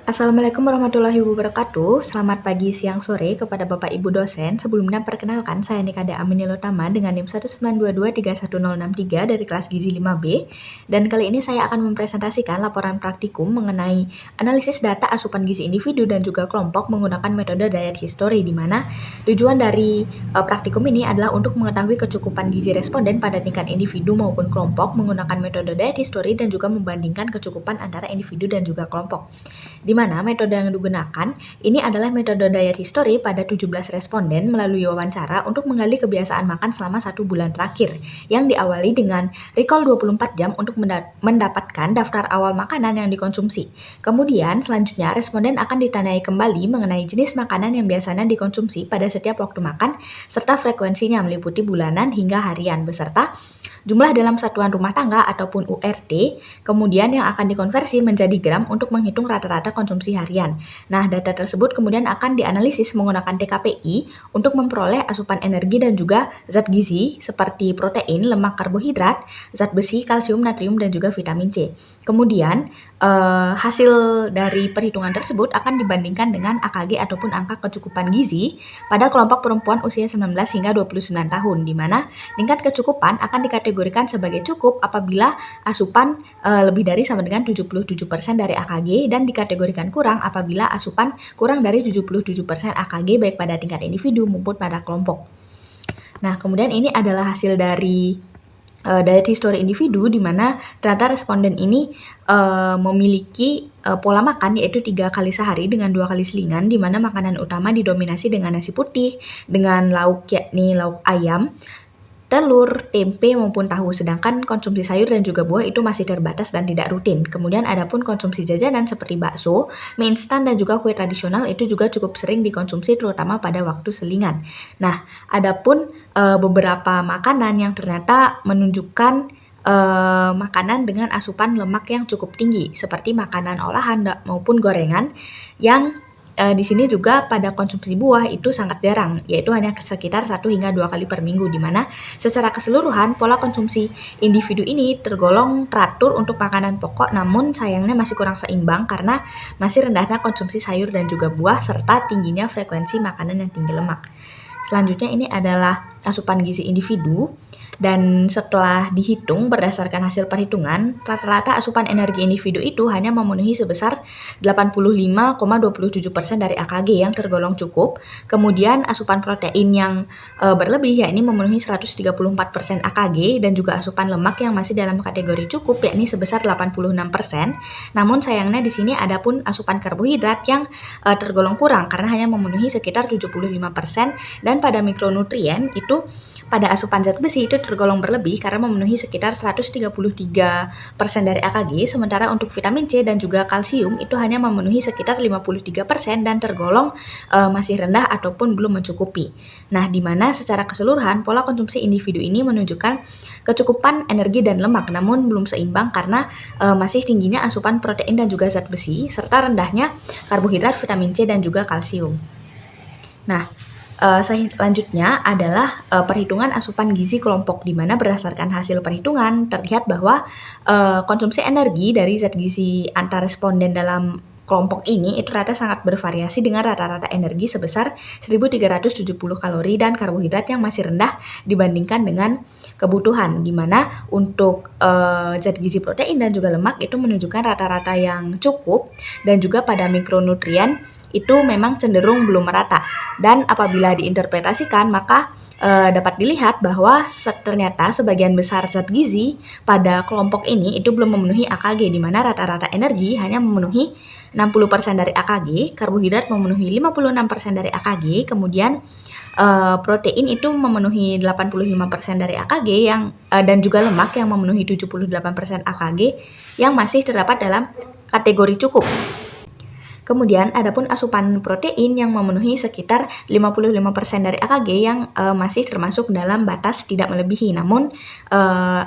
Assalamualaikum warahmatullahi wabarakatuh. Selamat pagi, siang, sore kepada Bapak Ibu dosen. Sebelumnya perkenalkan saya Nikada Aminil Utama dengan NIM 192231063 dari kelas Gizi 5B. Dan kali ini saya akan mempresentasikan laporan praktikum mengenai analisis data asupan gizi individu dan juga kelompok menggunakan metode diet history, di mana tujuan dari praktikum ini adalah untuk mengetahui kecukupan gizi responden pada tingkat individu maupun kelompok menggunakan metode diet history dan juga membandingkan kecukupan antara individu dan juga kelompok. Di mana metode yang digunakan ini adalah metode diet history pada 17 responden melalui wawancara untuk menggali kebiasaan makan selama 1 bulan terakhir, yang diawali dengan recall 24 jam untuk mendapatkan daftar awal makanan yang dikonsumsi. Kemudian selanjutnya responden akan ditanyai kembali mengenai jenis makanan yang biasanya dikonsumsi pada setiap waktu makan serta frekuensinya meliputi bulanan hingga harian beserta jumlah dalam satuan rumah tangga ataupun URT, kemudian yang akan dikonversi menjadi gram untuk menghitung rata-rata konsumsi harian. Nah, data tersebut kemudian akan dianalisis menggunakan TKPI untuk memperoleh asupan energi dan juga zat gizi seperti protein, lemak, karbohidrat, zat besi, kalsium, natrium, dan juga vitamin C. Kemudian, hasil dari perhitungan tersebut akan dibandingkan dengan AKG ataupun angka kecukupan gizi pada kelompok perempuan usia 19 hingga 29 tahun, di mana tingkat kecukupan akan dikategorikan sebagai cukup apabila asupan lebih dari sama dengan 77% dari AKG dan dikategorikan kurang apabila asupan kurang dari 77% AKG baik pada tingkat individu maupun pada kelompok. Nah, kemudian ini adalah hasil dari diet history individu, di mana ternyata responden ini memiliki pola makan yaitu 3 kali sehari dengan 2 kali selingan, di mana makanan utama didominasi dengan nasi putih dengan lauk yakni lauk ayam, telur, tempe maupun tahu, sedangkan konsumsi sayur dan juga buah itu masih terbatas dan tidak rutin. Kemudian adapun konsumsi jajanan seperti bakso, mie instan dan juga kue tradisional itu juga cukup sering dikonsumsi terutama pada waktu selingan. Nah, adapun beberapa makanan yang ternyata menunjukkan makanan dengan asupan lemak yang cukup tinggi seperti makanan olahan maupun gorengan yang di sini juga pada konsumsi buah itu sangat jarang, yaitu hanya sekitar 1 hingga 2 kali per minggu, di mana secara keseluruhan pola konsumsi individu ini tergolong teratur untuk makanan pokok, namun sayangnya masih kurang seimbang karena masih rendahnya konsumsi sayur dan juga buah serta tingginya frekuensi makanan yang tinggi lemak. Selanjutnya ini adalah asupan gizi individu. Dan setelah dihitung berdasarkan hasil perhitungan, rata-rata asupan energi individu itu hanya memenuhi sebesar 85,27% dari AKG yang tergolong cukup. Kemudian asupan protein yang berlebih yakni memenuhi 134% AKG dan juga asupan lemak yang masih dalam kategori cukup yakni sebesar 86%. Namun sayangnya di sini ada pun asupan karbohidrat yang tergolong kurang karena hanya memenuhi sekitar 75%, dan pada mikronutrien itu pada asupan zat besi itu tergolong berlebih karena memenuhi sekitar 133% dari AKG, sementara untuk vitamin C dan juga kalsium itu hanya memenuhi sekitar 53% dan tergolong masih rendah ataupun belum mencukupi. Nah, di mana secara keseluruhan pola konsumsi individu ini menunjukkan kecukupan energi dan lemak, namun belum seimbang karena masih tingginya asupan protein dan juga zat besi, serta rendahnya karbohidrat, vitamin C, dan juga kalsium. Nah, selanjutnya adalah perhitungan asupan gizi kelompok, di mana berdasarkan hasil perhitungan terlihat bahwa konsumsi energi dari zat gizi antar responden dalam kelompok ini itu rata sangat bervariasi dengan rata-rata energi sebesar 1370 kalori dan karbohidrat yang masih rendah dibandingkan dengan kebutuhan, di mana untuk zat gizi protein dan juga lemak itu menunjukkan rata-rata yang cukup, dan juga pada mikronutrien itu memang cenderung belum merata. Dan apabila diinterpretasikan maka dapat dilihat bahwa ternyata sebagian besar zat gizi pada kelompok ini itu belum memenuhi AKG, di mana rata-rata energi hanya memenuhi 60% dari AKG, karbohidrat memenuhi 56% dari AKG, kemudian protein itu memenuhi 85% dari AKG yang dan juga lemak yang memenuhi 78% AKG yang masih terdapat dalam kategori cukup. Kemudian adapun asupan protein yang memenuhi sekitar 55% dari AKG yang masih termasuk dalam batas tidak melebihi. Namun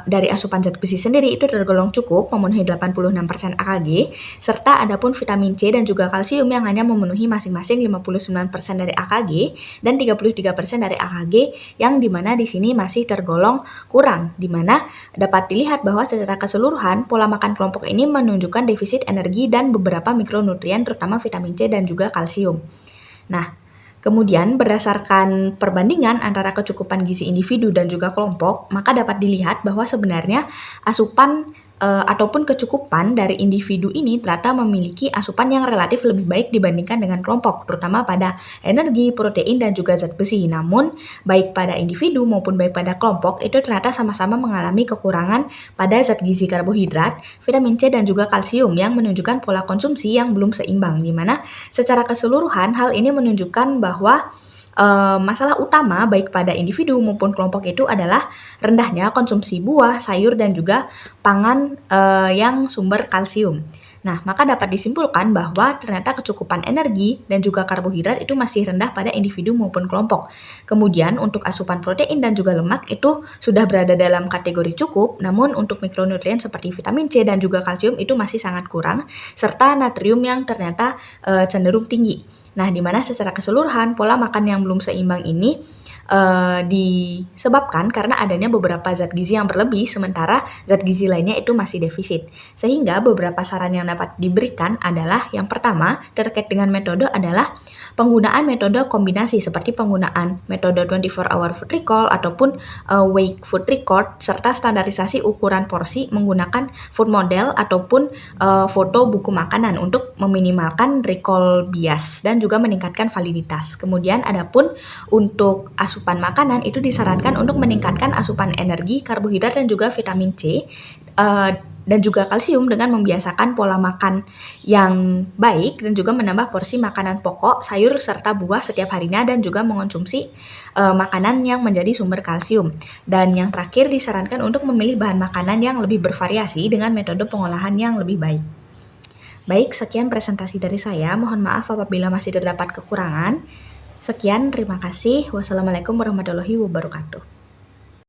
dari asupan zat besi sendiri itu tergolong cukup memenuhi 86% AKG, serta adapun vitamin C dan juga kalsium yang hanya memenuhi masing-masing 59% dari AKG dan 33% dari AKG, yang dimana di sini masih tergolong kurang, dimana dapat dilihat bahwa secara keseluruhan pola makan kelompok ini menunjukkan defisit energi dan beberapa mikronutrien terutama terutama vitamin C dan juga kalsium. Nah, kemudian berdasarkan perbandingan antara kecukupan gizi individu dan juga kelompok, maka dapat dilihat bahwa sebenarnya asupan ataupun kecukupan dari individu ini ternyata memiliki asupan yang relatif lebih baik dibandingkan dengan kelompok, terutama pada energi, protein, dan juga zat besi. Namun, baik pada individu maupun baik pada kelompok itu ternyata sama-sama mengalami kekurangan pada zat gizi karbohidrat, vitamin C, dan juga kalsium yang menunjukkan pola konsumsi yang belum seimbang, di mana secara keseluruhan hal ini menunjukkan bahwa masalah utama baik pada individu maupun kelompok itu adalah rendahnya konsumsi buah, sayur, dan juga pangan yang sumber kalsium. Nah, maka dapat disimpulkan bahwa ternyata kecukupan energi dan juga karbohidrat itu masih rendah pada individu maupun kelompok. Kemudian untuk asupan protein dan juga lemak itu sudah berada dalam kategori cukup, namun untuk mikronutrien seperti vitamin C dan juga kalsium itu masih sangat kurang, serta natrium yang ternyata cenderung tinggi. Nah, di mana secara keseluruhan pola makan yang belum seimbang ini disebabkan karena adanya beberapa zat gizi yang berlebih, sementara zat gizi lainnya itu masih defisit. Sehingga beberapa saran yang dapat diberikan adalah yang pertama terkait dengan metode adalah penggunaan metode kombinasi seperti penggunaan metode 24-hour food recall ataupun wake food record serta standarisasi ukuran porsi menggunakan food model ataupun foto buku makanan untuk meminimalkan recall bias dan juga meningkatkan validitas. Kemudian adapun untuk asupan makanan itu disarankan untuk meningkatkan asupan energi, karbohidrat, dan juga vitamin C dan juga kalsium dengan membiasakan pola makan yang baik dan juga menambah porsi makanan pokok, sayur, serta buah setiap harinya dan juga mengonsumsi makanan yang menjadi sumber kalsium. Dan yang terakhir disarankan untuk memilih bahan makanan yang lebih bervariasi dengan metode pengolahan yang lebih baik. Baik, sekian presentasi dari saya. Mohon maaf apabila masih terdapat kekurangan. Sekian, terima kasih. Wassalamualaikum warahmatullahi wabarakatuh.